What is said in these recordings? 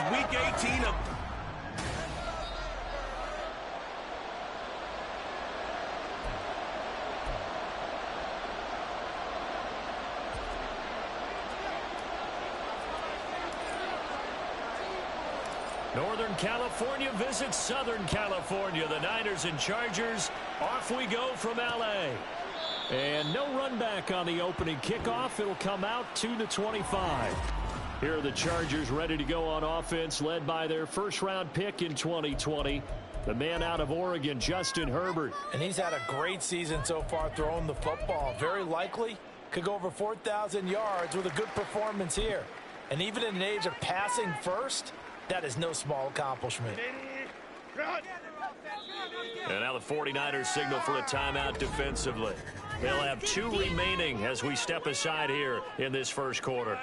It's Week 18 of... Northern California visits Southern California. The Niners and Chargers, off we go from L.A. And no run back on the opening kickoff. It'll come out to the 25. Here are the Chargers ready to go on offense, led by their first-round pick in 2020, the man out of Oregon, Justin Herbert. And he's had a great season so far throwing the football. Very likely could go over 4,000 yards with a good performance here. And even in an age of passing first, that is no small accomplishment. And now the 49ers signal for a timeout defensively. They'll have 2 remaining as we step aside here in this first quarter.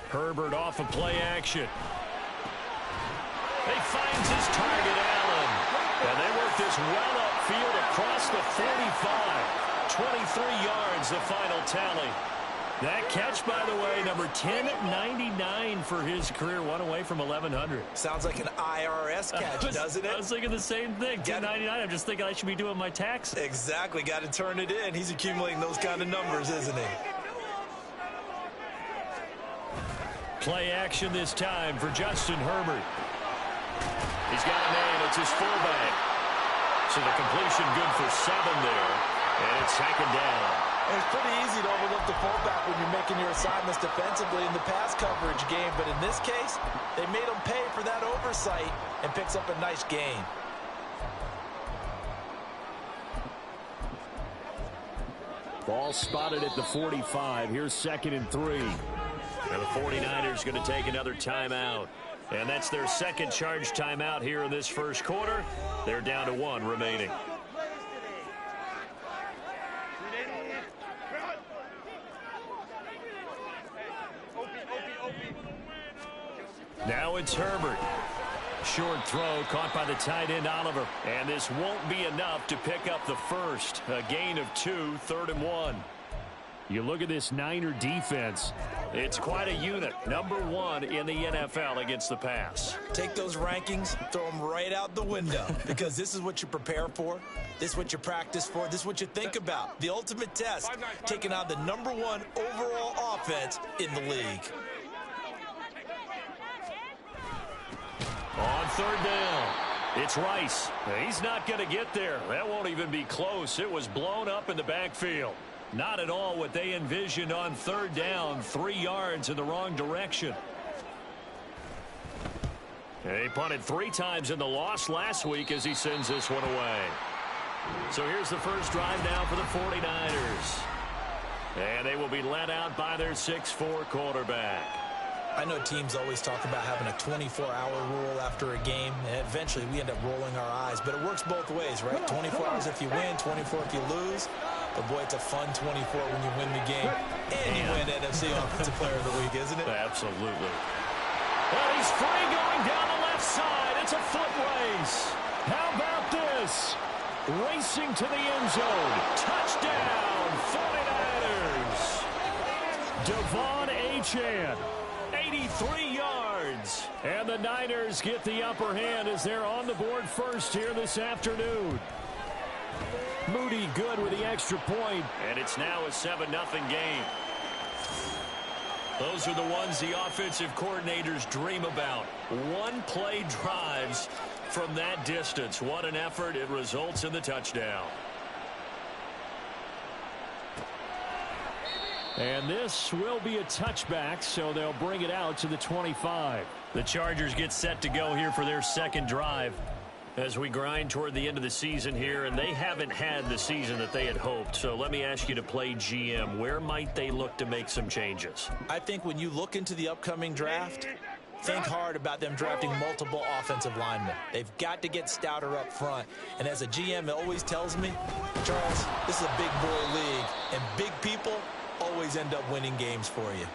Herbert off of play action. He finds his target, Allen. And they work this well upfield across the 45. 23 yards, the final tally. That catch, by the way, number 1099 for his career, one away from 1,100. Sounds like an IRS catch, doesn't it? I was thinking the same thing, 1099. I'm just thinking I should be doing my taxes. Exactly, got to turn it in. He's accumulating those kind of numbers, isn't he? Play action this time for Justin Herbert. He's got a man. It's his fullback. So the completion good for 7 there. And it's 2nd down. It's pretty easy to overlook the fullback when you're making your assignments defensively in the pass coverage game. But in this case, they made him pay for that oversight and picks up a nice gain. Ball spotted at the 45. Here's 2nd and 3. And the 49ers going to take another timeout. And that's their second charge timeout here in this first quarter. They're down to 1 remaining. Now it's Herbert. Short throw caught by the tight end Oliver. And this won't be enough to pick up the first. A gain of 2, 3rd and 1. You look at this Niner defense. It's quite a unit. Number 1 in the NFL against the pass. Take those rankings, throw them right out the window. Because this is what you prepare for. This is what you practice for. This is what you think about. The ultimate test, taking on the number 1 overall offense in the league. On 3rd down, it's Rice. He's not going to get there. That won't even be close. It was blown up in the backfield. Not at all what they envisioned on 3rd down. 3 yards in the wrong direction. He punted 3 times in the loss last week as he sends this one away. So here's the first drive now for the 49ers. And they will be led out by their 6'4" quarterback. I know teams always talk about having a 24-hour rule after a game, and eventually we end up rolling our eyes. But it works both ways, right? 24 hours if you win, 24 if you lose. But, boy, it's a fun 24 when you win the game. And you win NFC Offensive Player of the Week, isn't it? Absolutely. Well, he's free going down the left side. It's a foot race. How about this? Racing to the end zone. Touchdown, 49ers. Devon Achane. 83 yards. And the Niners get the upper hand as they're on the board first here this afternoon. Moody good with the extra point. And it's now a 7-0 game. Those are the ones the offensive coordinators dream about. One-play drives from that distance. What an effort. It results in the touchdown. And this will be a touchback, so they'll bring it out to the 25. The Chargers get set to go here for their second drive as we grind toward the end of the season here, and they haven't had the season that they had hoped. So let me ask you to play GM. Where might they look to make some changes? I think when you look into the upcoming draft, think hard about them drafting multiple offensive linemen. They've got to get stouter up front. And as a GM always tells me, Charles, this is a big boy league, and big people always end up winning games for you.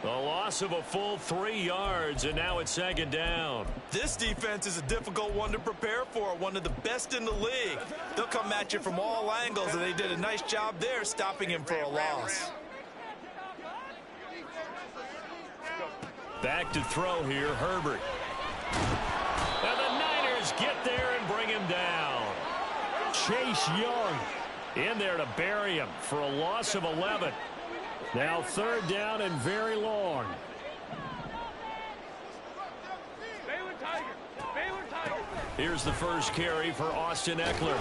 A loss of a full 3 yards, and now it's second down. This defense is a difficult one to prepare for, one of the best in the league. They'll come at you from all angles, and they did a nice job there stopping him for a loss. Back to throw here, Herbert. And the Niners get there and bring him down. Chase Young in there to bury him for a loss of 11. Now third down and very long. Here's the first carry for Austin Ekeler.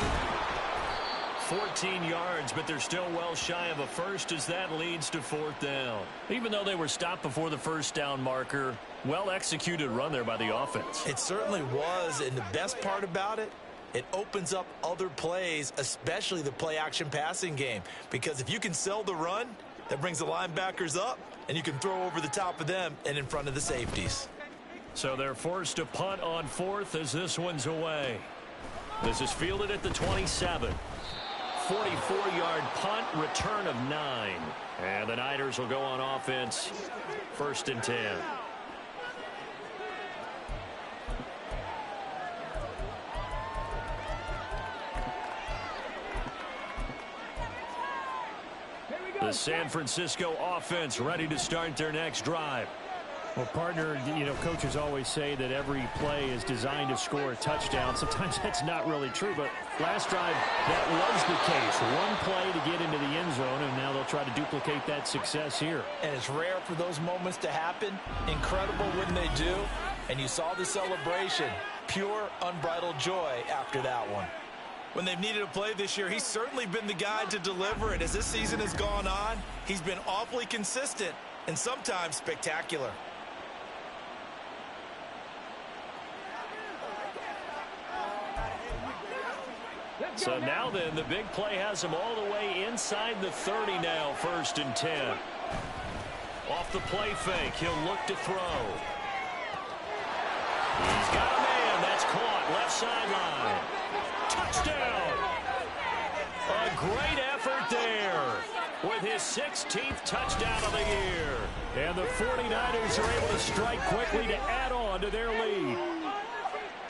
14 yards, but they're still well shy of a first as that leads to fourth down. Even though they were stopped before the first down marker, well-executed run there by the offense. It certainly was, and the best part about it, it opens up other plays, especially the play-action passing game. Because if you can sell the run, that brings the linebackers up, and you can throw over the top of them and in front of the safeties. So they're forced to punt on fourth as this one's away. This is fielded at the 27. 44-yard punt, return of 9. And the Niners will go on offense, 1st and 10. The San Francisco offense ready to start their next drive. Well, partner, you know, coaches always say that every play is designed to score a touchdown. Sometimes that's not really true, but last drive, that was the case. One play to get into the end zone, and now they'll try to duplicate that success here. And it's rare for those moments to happen. Incredible when they do. And you saw the celebration. Pure, unbridled joy after that one. When they've needed a play this year, he's certainly been the guy to deliver it. As this season has gone on, he's been awfully consistent and sometimes spectacular. So now then, the big play has him all the way inside the 30 now, 1st and 10. Off the play fake, he'll look to throw. He's got a man. That's caught. Left sideline. Touchdown. A great effort there with his 16th touchdown of the year. And the 49ers are able to strike quickly to add on to their lead.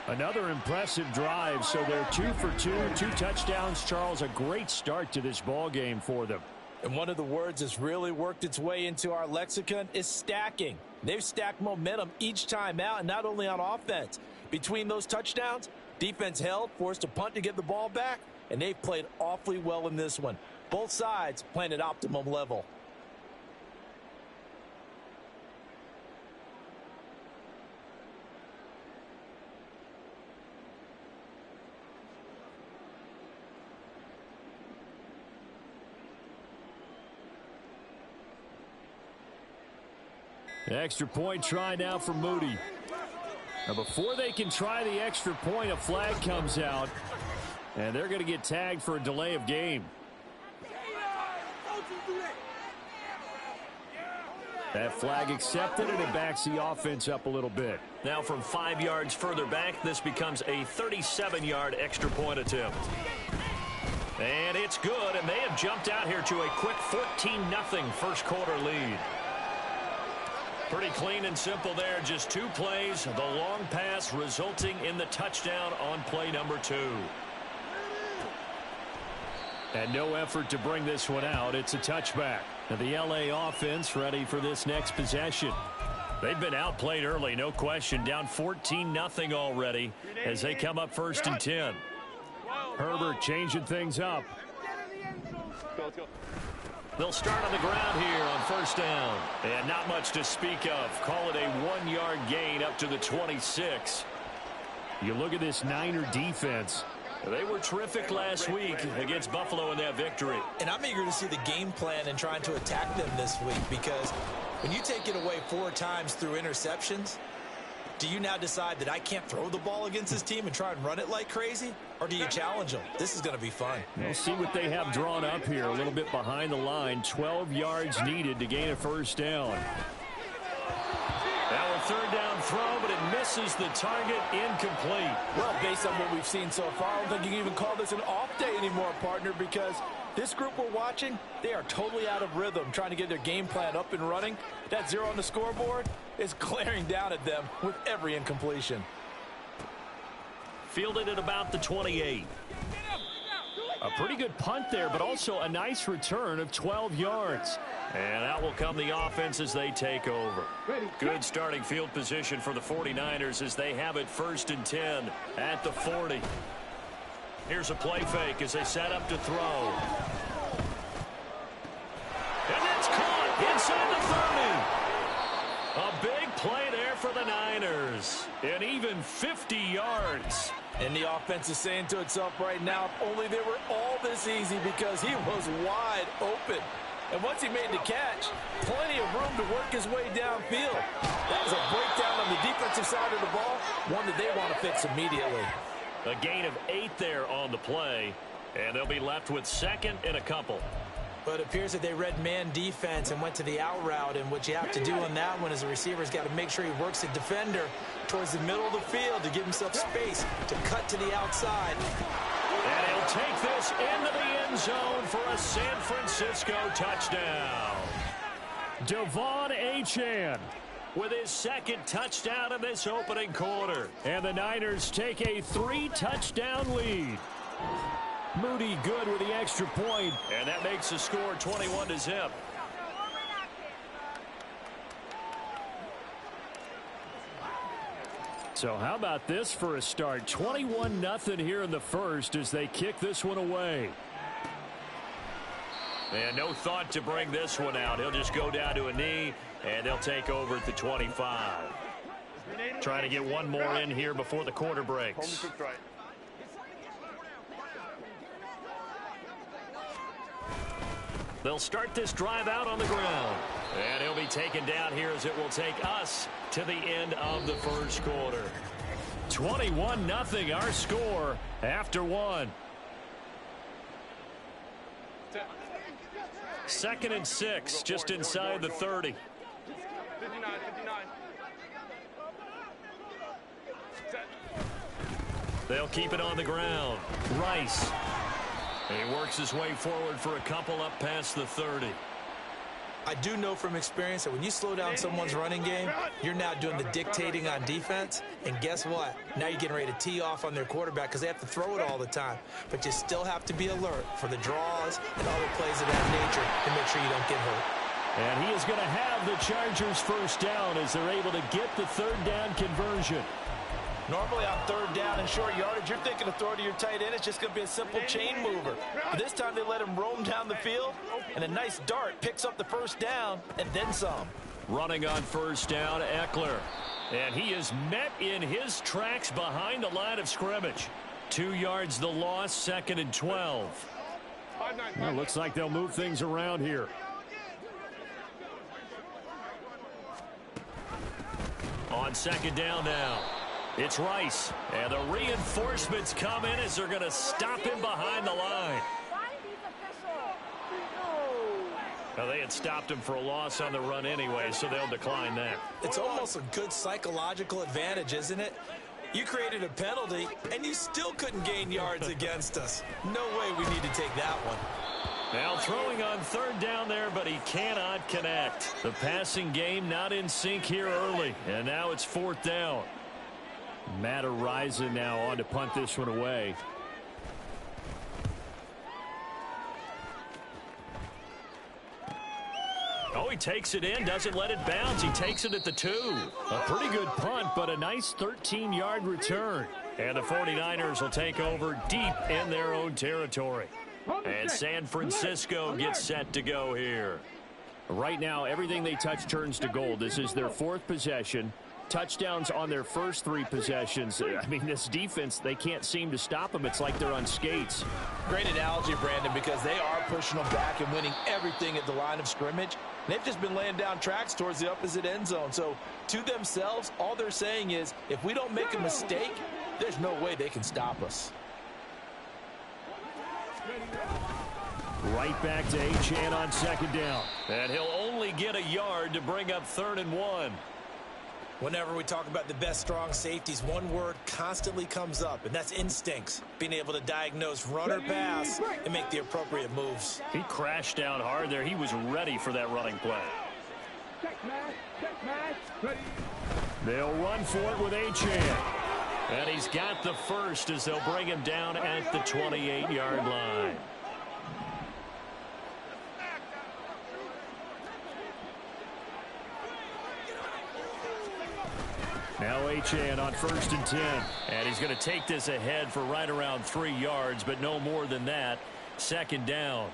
Another impressive drive, so they're 2 for 2, 2 touchdowns. Charles, a great start to this ball game for them. And one of the words that's really worked its way into our lexicon is stacking. They've stacked momentum each time out, and not only on offense. Between those touchdowns, defense held, forced a punt to get the ball back, and they've played awfully well in this one. Both sides playing at optimum level. Extra point try now for Moody. Now before they can try the extra point, a flag comes out, and they're going to get tagged for a delay of game. That flag accepted, and it backs the offense up a little bit. Now from 5 yards further back, this becomes a 37-yard extra point attempt. And it's good, and they have jumped out here to a quick 14-0 first quarter lead. Pretty clean and simple there. Just 2 plays. The long pass resulting in the touchdown on play number 2. And no effort to bring this one out. It's a touchback. Now the LA offense ready for this next possession. They've been outplayed early, no question. Down 14-0 already as they come up 1st and 10. Herbert changing things up. Let's go. They'll start on the ground here on 1st down. And not much to speak of. Call it a 1-yard gain up to the 26. You look at this Niner defense. They were terrific last week against Buffalo in that victory. And I'm eager to see the game plan and trying to attack them this week, because when you take it away 4 times through interceptions, do you now decide that I can't throw the ball against this team and try and run it like crazy? Or do you challenge them? This is going to be fun. We'll see what they have drawn up here. A little bit behind the line. 12 yards needed to gain a 1st down. That one third down throw, but it misses the target. Incomplete. Well, based on what we've seen so far, I don't think you can even call this an off day anymore, partner, because this group we're watching, they are totally out of rhythm, trying to get their game plan up and running. That 0 on the scoreboard is glaring down at them with every incompletion. Fielded at about the 28. A pretty good punt there, but also a nice return of 12 yards. And out will come the offense as they take over. Good starting field position for the 49ers as they have it 1st and 10 at the 40. Here's a play fake as they set up to throw. And that's caught inside the 30. A big play there for the Niners. And even 50 yards. And the offense is saying to itself right now, if only they were all this easy, because he was wide open. And once he made the catch, plenty of room to work his way downfield. That was a breakdown on the defensive side of the ball, one that they want to fix immediately. A gain of 8 there on the play, and they'll be left with 2nd and a couple. But it appears that they read man defense and went to the out route, and what you have to do on that one is the receiver's got to make sure he works the defender towards the middle of the field to give himself space to cut to the outside. And he'll take this into the end zone for a San Francisco touchdown. Devon Achane With his 2nd touchdown in this opening quarter. And the Niners take a 3-touchdown lead. Moody good with the extra point. And that makes the score 21-0. So how about this for a start? 21-0 here in the first as they kick this one away. And no thought to bring this one out. He'll just go down to a knee, and they'll take over at the 25. Trying to get one more in here before the quarter breaks. They'll start this drive out on the ground. And he'll be taken down here as it will take us to the end of the first quarter. 21-0 our score after one. 2nd and 6, just inside the 30. 59. They'll keep it on the ground. Rice. And he works his way forward for a couple up past the 30. I do know from experience that when you slow down someone's running game, you're now doing the dictating on defense. And guess what? Now you're getting ready to tee off on their quarterback because they have to throw it all the time. But you still have to be alert for the draws and other plays of that nature to make sure you don't get hurt. And he is going to have the Chargers first down as they're able to get the third down conversion. Normally on third down and short yardage, you're thinking of throw to your tight end. It's just going to be a simple chain mover. But this time they let him roam down the field, and a nice dart picks up the first down and then some. Running on first down, Eckler. And he is met in his tracks behind the line of scrimmage. 2 yards the loss, 2nd and 12. Well, looks like they'll move things around here. On 2nd down now. It's Rice, and the reinforcements come in as they're going to stop him behind the line. Now, they had stopped him for a loss on the run anyway, so they'll decline that. It's almost a good psychological advantage, isn't it? You created a penalty, and you still couldn't gain yards against us. No way we need to take that one. Now throwing on third down there, but he cannot connect. The passing game not in sync here early, and now it's 4th down. Matt Araiza now on to punt this one away. Oh, he takes it in, doesn't let it bounce. He takes it at the 2. A pretty good punt, but a nice 13-yard return. And the 49ers will take over deep in their own territory. And San Francisco gets set to go here. Right now, everything they touch turns to gold. This is their 4th possession. Touchdowns on their first 3 possessions. I mean, this defense, they can't seem to stop them. It's like they're on skates. Great analogy, Brandon, because they are pushing them back and winning everything at the line of scrimmage. They've just been laying down tracks towards the opposite end zone. So to themselves, all they're saying is, if we don't make a mistake, there's no way they can stop us. Right back to Achane on 2nd down. And he'll only get a yard to bring up 3rd and 1. Whenever we talk about the best strong safeties, one word constantly comes up, and that's instincts. Being able to diagnose run or pass and make the appropriate moves. He crashed down hard there. He was ready for that running play. They'll run for it with Achane. And he's got the first as they'll bring him down at the 28-yard line. Now Achane on 1st and 10. And he's going to take this ahead for right around 3 yards, but no more than that. 2nd down.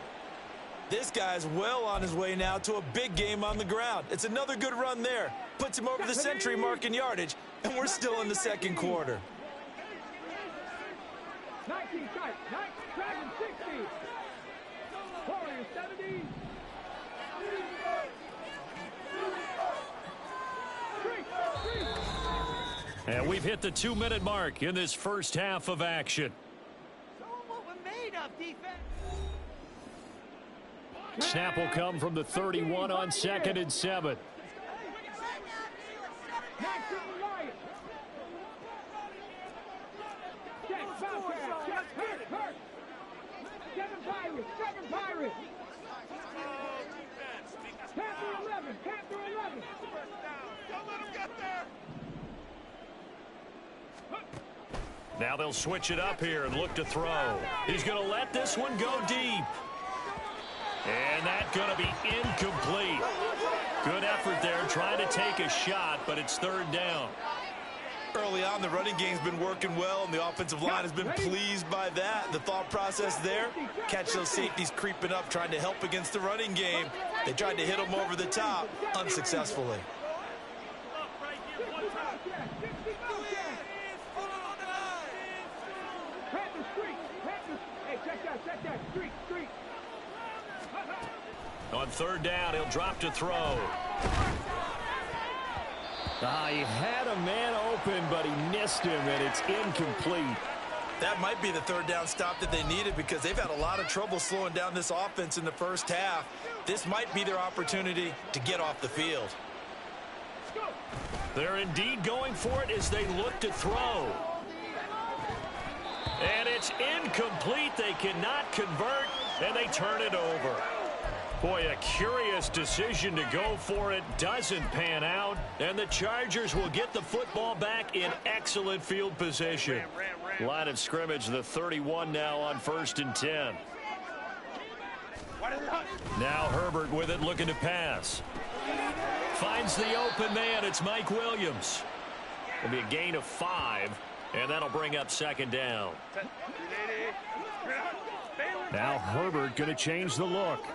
This guy's well on his way now to a big game on the ground. It's another good run there. Puts him over the century mark in yardage, and we're still in the 2nd quarter. 19 tight, 19, 60. 40, 70. And we've hit the 2-minute mark in this first half of action. What we're made of, defense. Snap will come from the 31 on 2nd and 7. Second Pirates. Panther 11. Don't let him get there. Now they'll switch it up here and look to throw. He's going to let this one go deep. And that's going to be incomplete. Good effort there trying to take a shot, but it's 3rd down. Early on, the running game's been working well, and the offensive line has been pleased by that. The thought process there, catch those safeties creeping up, trying to help against the running game. They tried to hit them over the top, unsuccessfully. On 3rd down, he'll drop to throw. He had a man open, but he missed him, and it's incomplete. That might be the 3rd down stop that they needed because they've had a lot of trouble slowing down this offense in the first half. This might be their opportunity to get off the field. They're indeed going for it as they look to throw. And it's incomplete. They cannot convert, and they turn it over. Boy, a curious decision to go for it. Doesn't pan out, and the Chargers will get the football back in excellent field position. Line of scrimmage, the 31 now on 1st and 10. Now Herbert with it, looking to pass. Finds the open man. It's Mike Williams. It'll be a gain of 5, and that'll bring up 2nd down. Now Herbert going to change the look.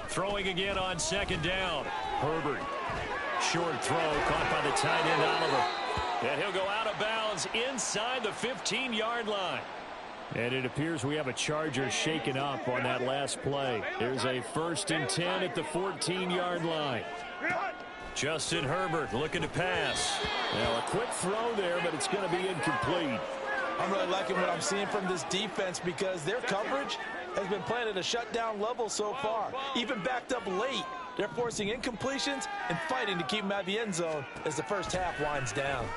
Throwing again on 2nd down. Herbert. Short throw caught by the tight end Oliver. And he'll go out of bounds inside the 15-yard line. And it appears we have a Charger shaken up on that last play. There's a 1st and 10 at the 14-yard line. Justin Herbert looking to pass. Now a quick throw there, but it's going to be incomplete. I'm really liking what I'm seeing from this defense because their coverage has been playing at a shutdown level so far. Even backed up late, they're forcing incompletions and fighting to keep them out of the end zone as the first half winds down.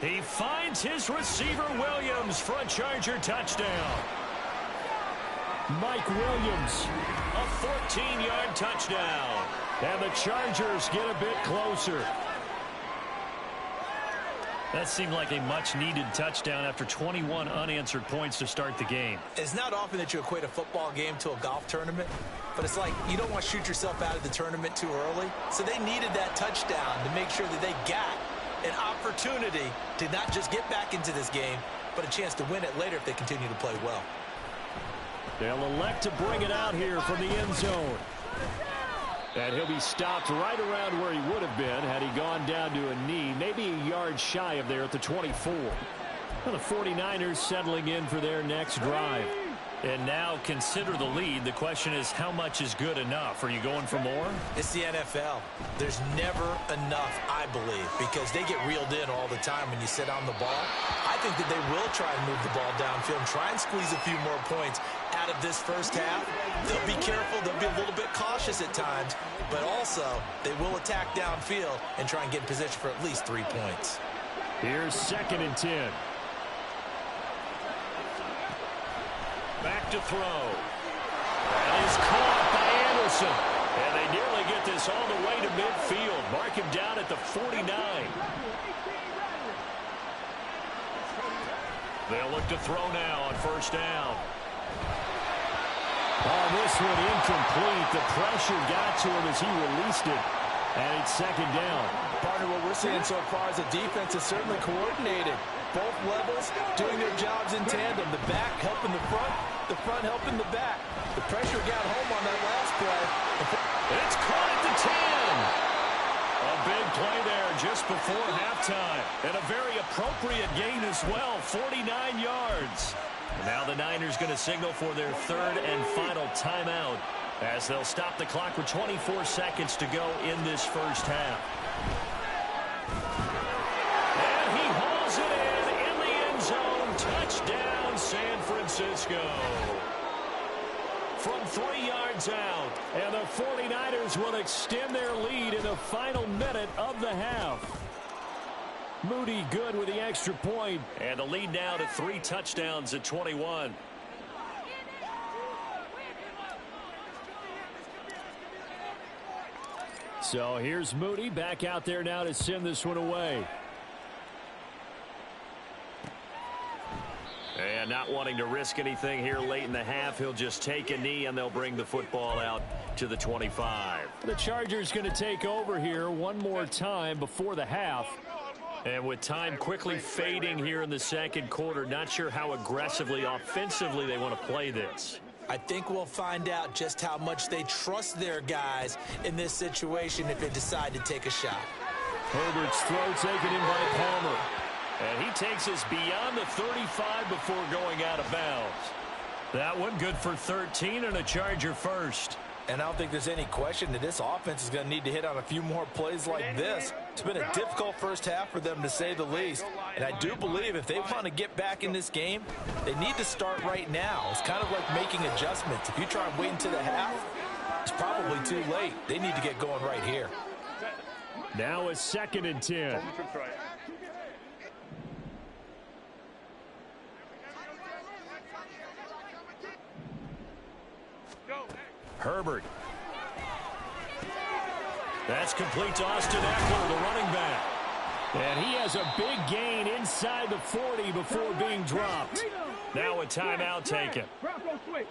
He finds his receiver Williams for a Charger touchdown. Mike Williams, a 14-yard touchdown. And the Chargers get a bit closer. That seemed like a much-needed touchdown after 21 unanswered points to start the game. It's not often that you equate a football game to a golf tournament, but it's like you don't want to shoot yourself out of the tournament too early. So they needed that touchdown to make sure that they got an opportunity to not just get back into this game, but a chance to win it later if they continue to play well. They'll elect to bring it out here from the end zone. And he'll be stopped right around where he would have been had he gone down to a knee, maybe a yard shy of there at the 24. Well, the 49ers settling in for their next drive. And now consider the lead. The question is, how much is good enough? Are you going for more? It's the NFL. There's never enough, I believe, because they get reeled in all the time when you sit on the ball. I think that they will try and move the ball downfield and try and squeeze a few more points out of this first half, they'll be careful, they'll be a little bit cautious at times, but also they will attack downfield and try and get in position for at least 3 points. Here's 2nd and 10. Back to throw. That is caught by Anderson. And they nearly get this all the way to midfield. Mark him down at the 49. They'll look to throw now on 1st down. Oh, this one incomplete. The pressure got to him as he released it. And it's 2nd down. Partner, what we're seeing so far is the defense is certainly coordinated. Both levels doing their jobs in tandem. The back helping the front helping the back. The pressure got home on that last play. It's caught at the 10. A big play there just before halftime. And a very appropriate gain as well, 49 yards. And now the Niners going to signal for their 3rd and final timeout as they'll stop the clock with 24 seconds to go in this first half. And he hauls it in the end zone. Touchdown, San Francisco. From 3 yards out. And the 49ers will extend their lead in the final minute of the half. Moody good with the extra point. And the lead now to 3 touchdowns at 21. So here's Moody back out there now to send this one away. And not wanting to risk anything here late in the half, he'll just take a knee and they'll bring the football out to the 25. The Chargers going to take over here one more time before the half. And with time quickly fading here in the 2nd quarter, not sure how aggressively, offensively they want to play this. I think we'll find out just how much they trust their guys in this situation if they decide to take a shot. Herbert's throw taken in by Palmer. And he takes us beyond the 35 before going out of bounds. That one good for 13 and a Charger first. And I don't think there's any question that this offense is going to need to hit on a few more plays like this. It's been a difficult first half for them, to say the least. And I do believe if they want to get back in this game, they need to start right now. It's kind of like making adjustments. If you try and wait until the half, it's probably too late. They need to get going right here. Now a 2nd and 10. Herbert. That's complete to Austin Eckler, the running back. And he has a big gain inside the 40 before being dropped. Now a timeout taken.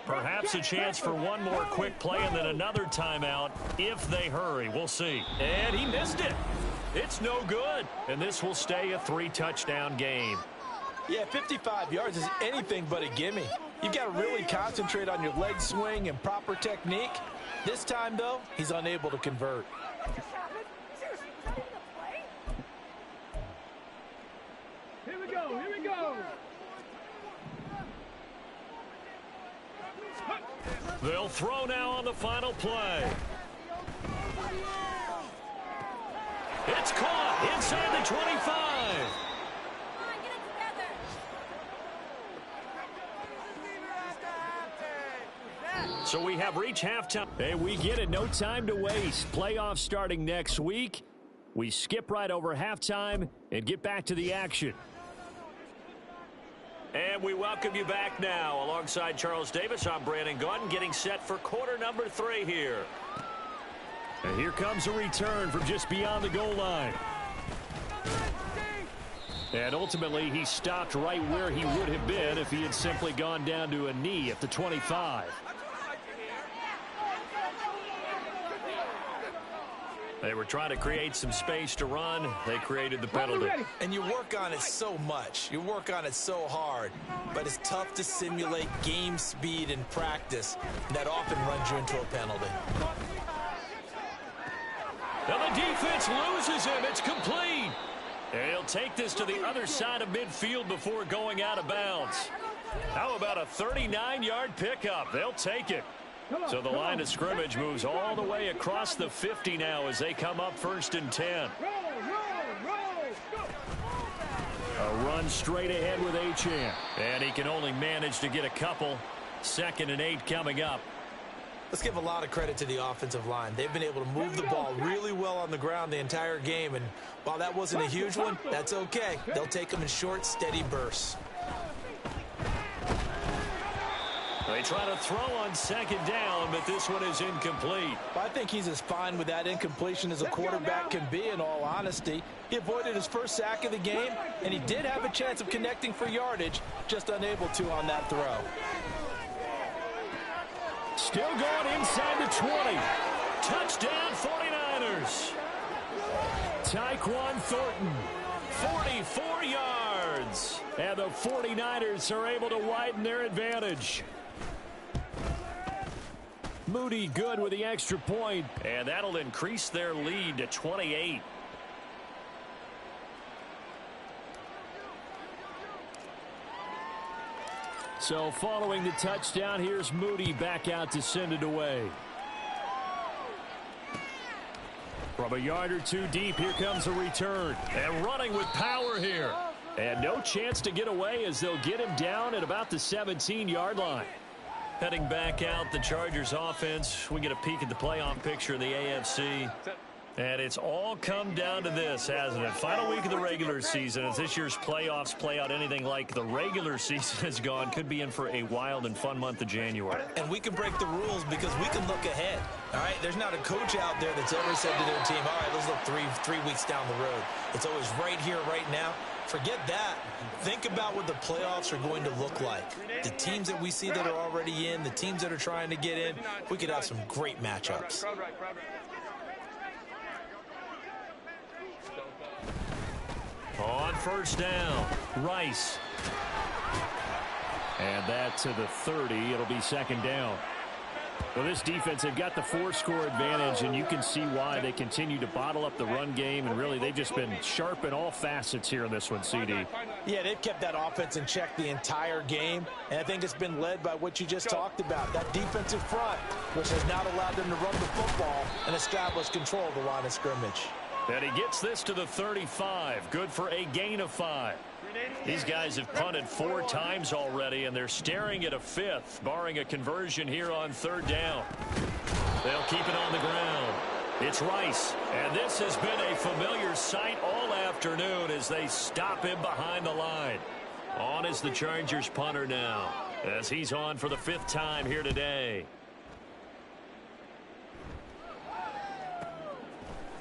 Perhaps a chance for one more quick play and then another timeout if they hurry. We'll see. And he missed it. It's no good. And this will stay a 3-touchdown game. Yeah, 55 yards is anything but a gimme. You've got to really concentrate on your leg swing and proper technique. This time, though, he's unable to convert. Here we go, here we go. They'll throw now on the final play. It's caught inside the 25. So we have reached halftime. Hey, we get it. No time to waste. Playoffs starting next week. We skip right over halftime and get back to the action. And we welcome you back now. Alongside Charles Davis, I'm Brandon Gaudin, getting set for quarter number 3 here. And here comes a return from just beyond the goal line. And ultimately, he stopped right where he would have been if he had simply gone down to a knee at the 25. They were trying to create some space to run. They created the penalty. And you work on it so much. You work on it so hard. But it's tough to simulate game speed in practice. That often runs you into a penalty. And the defense loses him. It's complete. And he'll take this to the other side of midfield before going out of bounds. How about a 39-yard pickup? They'll take it. So the line of scrimmage moves all the way across the 50 now as they come up 1st and 10. A run straight ahead with Achane. And he can only manage to get a couple. 2nd and 8 coming up. Let's give a lot of credit to the offensive line. They've been able to move the ball really well on the ground the entire game, and while that wasn't a huge one, that's okay. They'll take them in short, steady bursts. They try to throw on 2nd down, but this one is incomplete. I think he's as fine with that incompletion as a quarterback can be, in all honesty. He avoided his first sack of the game, and he did have a chance of connecting for yardage, just unable to on that throw. Still going inside the 20. Touchdown 49ers. Tyquan Thornton, 44 yards. And the 49ers are able to widen their advantage. Moody good with the extra point, and that'll increase their lead to 28. So following the touchdown, here's Moody back out to send it away. From a yard or two deep, here comes a return. And running with power here. And no chance to get away as they'll get him down at about the 17-yard line. Heading back out, the Chargers offense. We get a peek at the playoff picture in the AFC. And it's all come down to this, hasn't it? Final week of the regular season. As this year's playoffs play out anything like the regular season has gone, could be in for a wild and fun month of January. And we can break the rules because we can look ahead. All right, there's not a coach out there that's ever said to their team, all right, let's look three weeks down the road. It's always right here, right now. Forget that. Think about what the playoffs are going to look like. The teams that we see that are already in, the teams that are trying to get in, we could have some great matchups. On 1st down, Rice. And that to the 30. It'll be 2nd down. Well, this defense, they've got the 4-score advantage, and you can see why they continue to bottle up the run game, and really they've just been sharp in all facets here in this one, CD. Yeah, they've kept that offense in check the entire game, and I think it's been led by what you just talked about, that defensive front, which has not allowed them to run the football and establish control of the line of scrimmage. And he gets this to the 35. Good for a gain of 5. These guys have punted 4 times already, and they're staring at a 5th, barring a conversion here on 3rd down. They'll keep it on the ground. It's Rice, and this has been a familiar sight all afternoon as they stop him behind the line. On is the Chargers punter now, as he's on for the 5th time here today.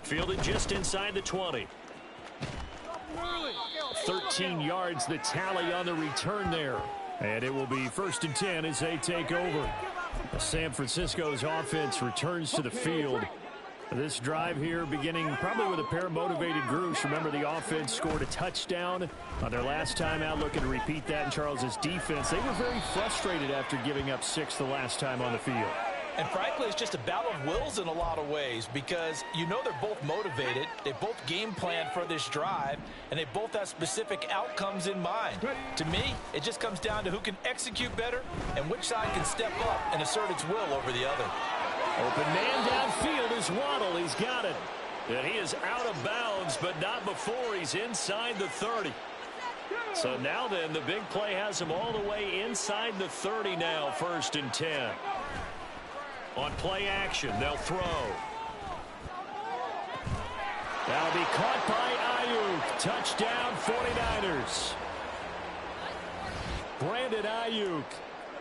Fielded just inside the 20. 13 yards the tally on the return there. And it will be 1st and 10 as they take over. San Francisco's offense returns to the field. This drive here beginning probably with a pair of motivated groups. Remember, the offense scored a touchdown on their last time out, looking to repeat that in Charles's defense. They were very frustrated after giving up 6 the last time on the field. And frankly, it's just a battle of wills in a lot of ways because you know they're both motivated. They both game planned for this drive, and they both have specific outcomes in mind. To me, it just comes down to who can execute better and which side can step up and assert its will over the other. Open man downfield is Waddle. He's got it. And he is out of bounds, but not before he's inside the 30. So now then, the big play has him all the way inside the 30 now, 1st and 10. On play action, they'll throw. That'll be caught by Ayuk. Touchdown, 49ers. Brandon Ayuk,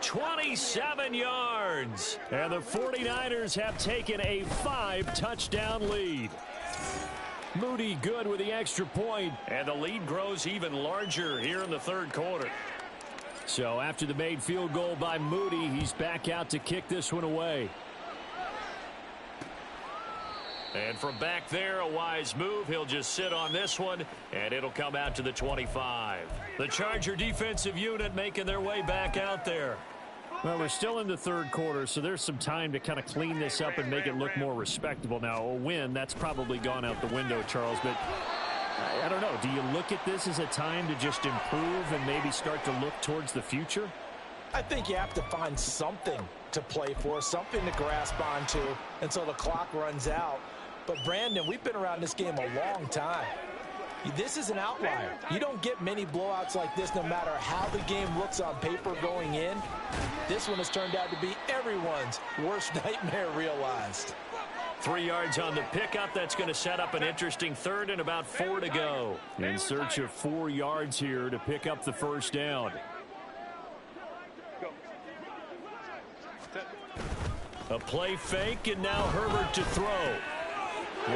27 yards. And the 49ers have taken a 5-touchdown lead. Moody good with the extra point, and the lead grows even larger here in the 3rd quarter. So after the made field goal by Moody, he's back out to kick this one away. And from back there, a wise move. He'll just sit on this one, and it'll come out to the 25. The Charger defensive unit making their way back out there. Well, we're still in the 3rd quarter, so there's some time to kind of clean this up and make it look more respectable. Now, a win, that's probably gone out the window, Charles, but I don't know. Do you look at this as a time to just improve and maybe start to look towards the future? I think you have to find something to play for, something to grasp onto until the clock runs out. But, Brandon, we've been around this game a long time. This is an outlier. You don't get many blowouts like this no matter how the game looks on paper going in. This one has turned out to be everyone's worst nightmare realized. 3 yards on the pickup. That's going to set up an interesting third and about 4 to go. In search of 4 yards here to pick up the first down. A play fake, and now Herbert to throw.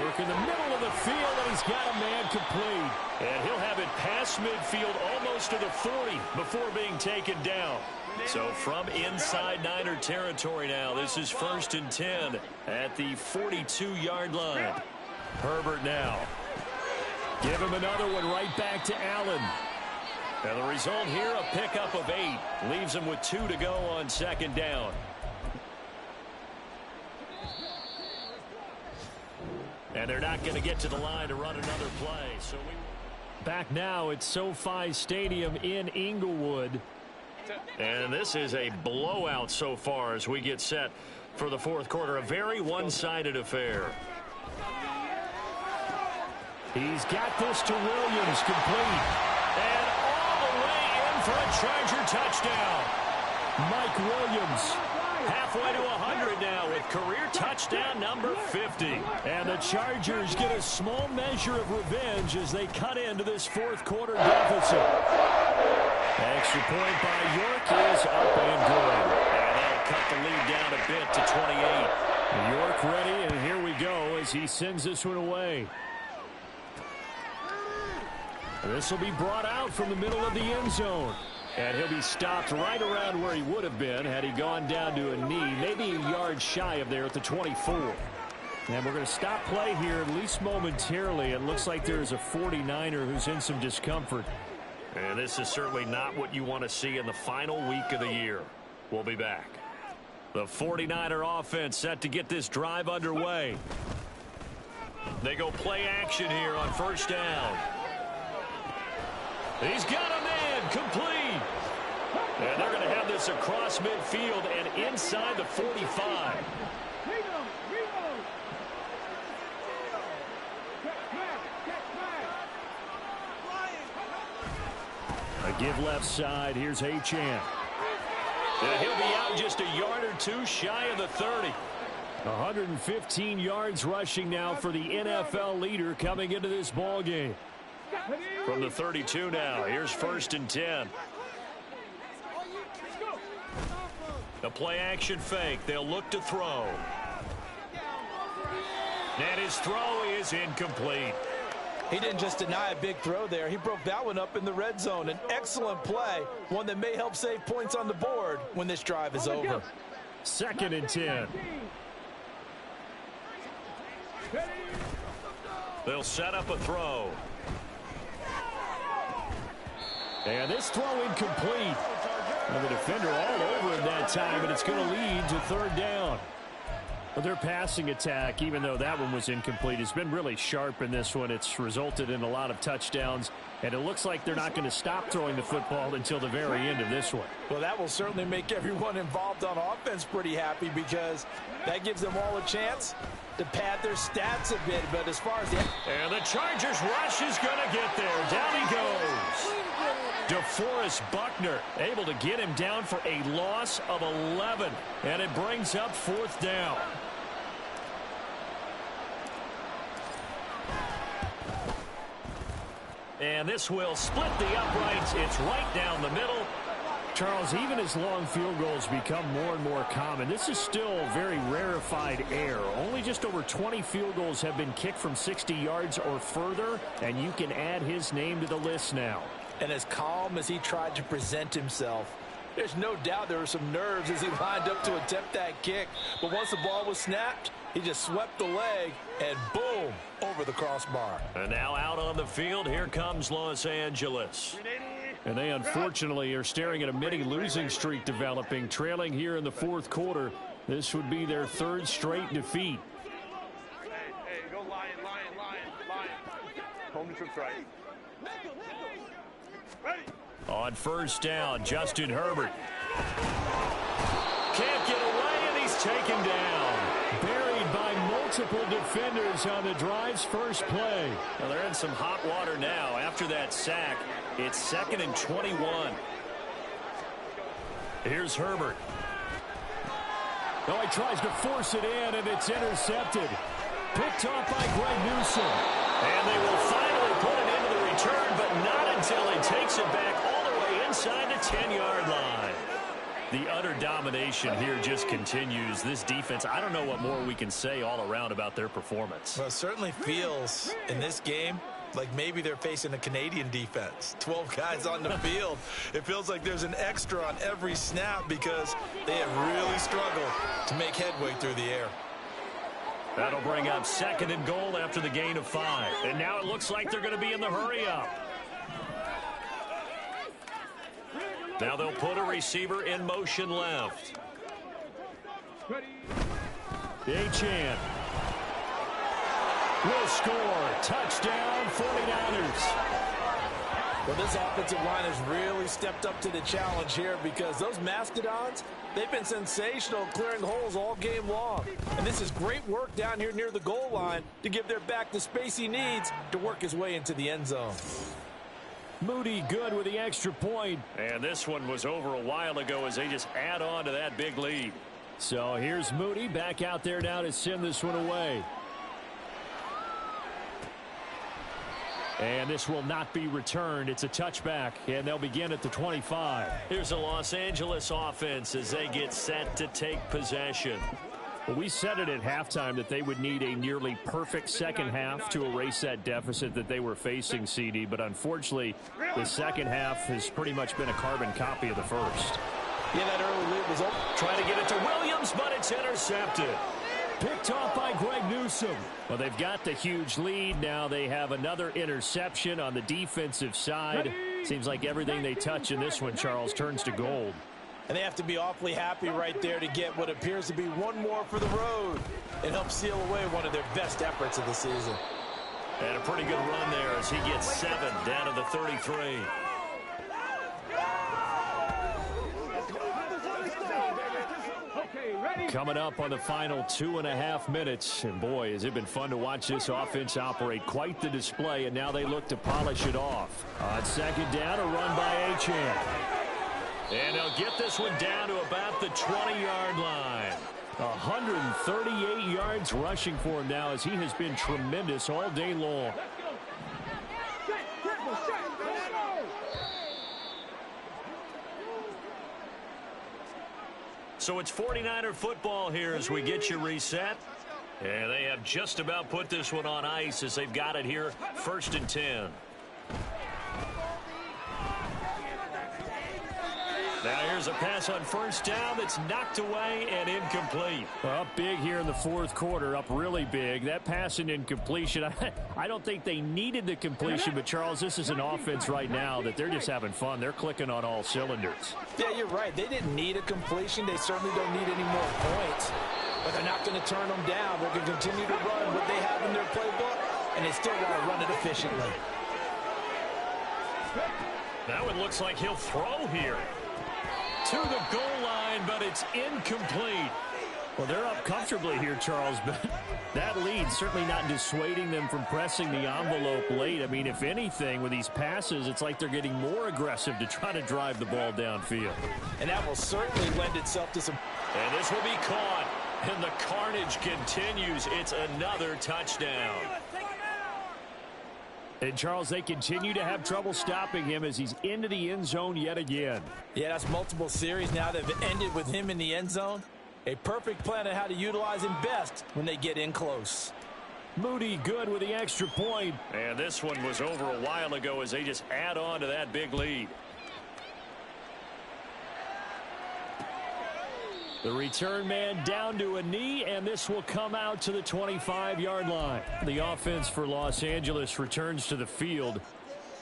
Work in the middle of the field, and he's got a man complete. And he'll have it past midfield almost to the 40 before being taken down. So from inside Niner territory now, this is 1st and 10 at the 42-yard line. Herbert now. Give him another one right back to Allen. And the result here, a pickup of 8. Leaves him with 2 to go on 2nd down. And they're not going to get to the line to run another play. So back now at SoFi Stadium in Inglewood. And this is a blowout so far as we get set for the 4th quarter. A very one-sided affair. He's got this to Williams, complete. And all the way in for a Charger touchdown. Mike Williams. Halfway to 100 now with career touchdown number 50. And the Chargers get a small measure of revenge as they cut into this 4th quarter deficit. Extra point by York is up and good. And that'll cut the lead down a bit to 28. York ready, and here we go as he sends this one away. This will be brought out from the middle of the end zone. And he'll be stopped right around where he would have been had he gone down to a knee, maybe a yard shy of there at the 24. And we're going to stop play here, at least momentarily. It looks like there's a 49er who's in some discomfort. And this is certainly not what you want to see in the final week of the year. We'll be back. The 49er offense set to get this drive underway. They go play action here on 1st down. He's got a man complete. And they're going to have this across midfield and inside the 45. A give left side. Here's Achane. And he'll be out just a yard or 2 shy of the 30. 115 yards rushing now for the NFL leader coming into this ball game. From the 32 now, here's 1st and 10. The play action fake. They'll look to throw. And his throw is incomplete. He didn't just deny a big throw there. He broke that one up in the red zone. An excellent play, one that may help save points on the board when this drive is over. 2nd and 10. They'll set up a throw. And this throw incomplete. And the defender all over him that time, and it's going to lead to 3rd down. But their passing attack, even though that one was incomplete, has been really sharp in this one. It's resulted in a lot of touchdowns, and it looks like they're not going to stop throwing the football until the very end of this one. Well, that will certainly make everyone involved on offense pretty happy because that gives them all a chance to pad their stats a bit. But as far as and the Chargers rush is going to get there. Down he goes. DeForest Buckner able to get him down for a loss of 11. And it brings up 4th down. And this will split the uprights. It's right down the middle. Charles, even as long field goals become more and more common, this is still very rarefied air. Only just over 20 field goals have been kicked from 60 yards or further, and you can add his name to the list now. And as calm as he tried to present himself, there's no doubt there were some nerves as he lined up to attempt that kick. But once the ball was snapped, he just swept the leg and boom, over the crossbar. And now out on the field, here comes Los Angeles. And they unfortunately are staring at a mini losing streak developing, trailing here in the 4th quarter. This would be their 3rd straight defeat. Hey, go Lion. Home to troops right. On 1st down, Justin Herbert. Can't get away, and he's taken down. Buried by multiple multiple defenders on the drive's first play. Well, they're in some hot water now. After that sack, it's 2nd and 21. Here's Herbert. Oh, he tries to force it in, and it's intercepted. Picked off by Greg Newsome. And they will finally put it into the return, but not until he takes it back all the way inside the 10-yard line. The utter domination here just continues. This defense, I don't know what more we can say all around about their performance. Well, it certainly feels in this game like maybe they're facing a Canadian defense. 12 guys on the field. It feels like there's an extra on every snap because they have really struggled to make headway through the air. That'll bring up 2nd and goal after the gain of 5. And now it looks like they're going to be in the hurry-up. Now they'll put a receiver in motion left. Achane will score. Touchdown, 49ers. Well, this offensive line has really stepped up to the challenge here because those Mastodons, they've been sensational clearing holes all game long. And this is great work down here near the goal line to give their back the space he needs to work his way into the end zone. Moody good with the extra point. And this one was over a while ago as they just add on to that big lead. So here's Moody back out there now to send this one away. And this will not be returned. It's a touchback, and they'll begin at the 25. Here's a Los Angeles offense as they get set to take possession. Well, we said it at halftime that they would need a nearly perfect second half to erase that deficit that they were facing, CD. But unfortunately, the second half has pretty much been a carbon copy of the first. Yeah, that early lead was open. Trying to get it to Williams, but it's intercepted. Picked off by Greg Newsome. Well, they've got the huge lead. Now they have another interception on the defensive side. Seems like everything they touch in this one, Charles, turns to gold. And they have to be awfully happy right there to get what appears to be one more for the road and help seal away one of their best efforts of the season. And a pretty good run there as he gets 7 down to the 33. Coming up on the final 2.5 minutes. And boy, has it been fun to watch this offense operate. Quite the display, and now they look to polish it off. On second down, a run by Achane. And they'll get this one down to about the 20-yard line. 138 yards rushing for him now as he has been tremendous all day long. So it's 49er football here as we get you reset. And they have just about put this one on ice as they've got it here, 1st and 10. Now here's a pass on first down that's knocked away and incomplete. Up big here in the fourth quarter, up really big. That pass and incompletion, I don't think they needed the completion, but Charles, this is an offense right now that they're just having fun. They're clicking on all cylinders. Yeah, you're right. They didn't need a completion. They certainly don't need any more points. But they're not going to turn them down. They're going to continue to run what they have in their playbook, and they still want to run it efficiently. Now it looks like he'll throw here. To the goal line, but it's incomplete. Well, they're up comfortably here, Charles, but that lead certainly not dissuading them from pressing the envelope late. I mean, if anything, with these passes, it's like they're getting more aggressive to try to drive the ball downfield. And that will certainly lend itself to some... And this will be caught, and the carnage continues. It's another touchdown. And, Charles, they continue to have trouble stopping him as he's into the end zone yet again. Yeah, that's multiple series now that have ended with him in the end zone. A perfect plan on how to utilize him best when they get in close. Moody good with the extra point. And this one was over a while ago as they just add on to that big lead. The return man down to a knee, and this will come out to the 25-yard line. The offense for Los Angeles returns to the field.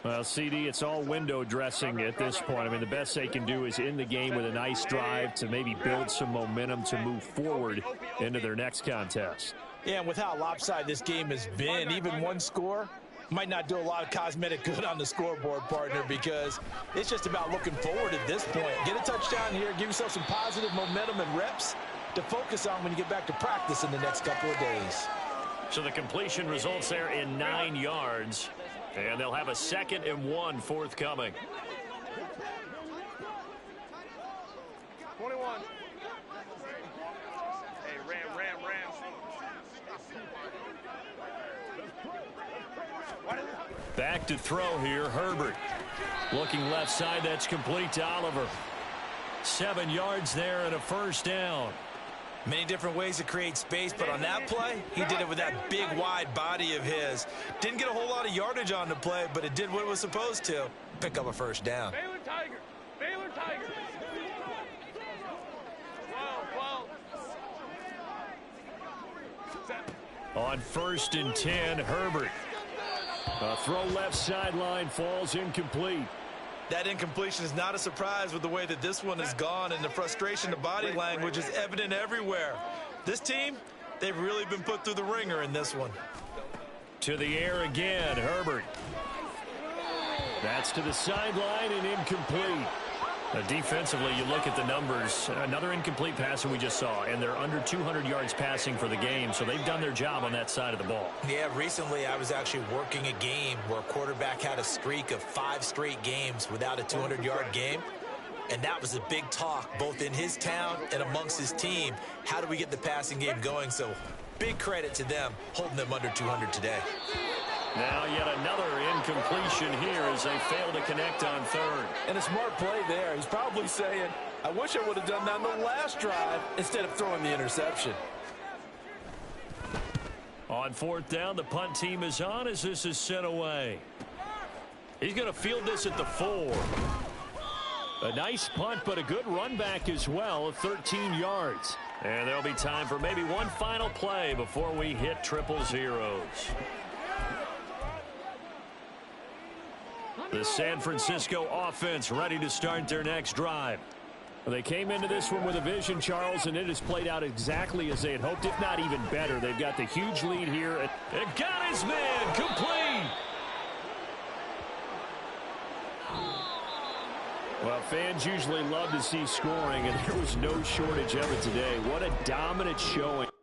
Well, CD, it's all window dressing at this point. I mean, the best they can do is in the game with a nice drive to maybe build some momentum to move forward into their next contest. Yeah, and with how lopsided this game has been, even one score might not do a lot of cosmetic good on the scoreboard, partner, because it's just about looking forward at this point. Get a touchdown here, give yourself some positive momentum and reps, to focus on when you get back to practice in the next couple of days. So the completion results there in 9 yards. And they'll have a 2nd and 1 forthcoming. 21. Hey, Ram. Back to throw here, Herbert. Looking left side, that's complete to Oliver. 7 yards there and a first down. Many different ways to create space, but on that play, he did it with that big, wide body of his. Didn't get a whole lot of yardage on the play, but it did what it was supposed to. Pick up a first down. Baylor Tiger. 12. On 1st and 10, Herbert. A throw left sideline, falls incomplete. That incompletion is not a surprise with the way that this one has gone, and the frustration, the body language is evident everywhere. This team, they've really been put through the ringer in this one. To the air again, Herbert. That's to the sideline and incomplete. Defensively, you look at the numbers. Another incomplete pass that we just saw, and they're under 200 yards passing for the game, so they've done their job on that side of the ball. Yeah, recently I was actually working a game where a quarterback had a streak of 5 straight games without a 200-yard game, and that was a big talk both in his town and amongst his team. How do we get the passing game going? So big credit to them holding them under 200 today. Now yet another incompletion here as they fail to connect on 3rd. And a smart play there. He's probably saying, I wish I would have done that on the last drive instead of throwing the interception. On 4th down, the punt team is on as this is sent away. He's going to field this at the 4. A nice punt, but a good run back as well of 13 yards. And there'll be time for maybe one final play before we hit triple zeros. The San Francisco offense ready to start their next drive. They came into this one with a vision, Charles, and it has played out exactly as they had hoped, if not even better. They've got the huge lead here. It got his man complete. Well, fans usually love to see scoring, and there was no shortage of it today. What a dominant showing.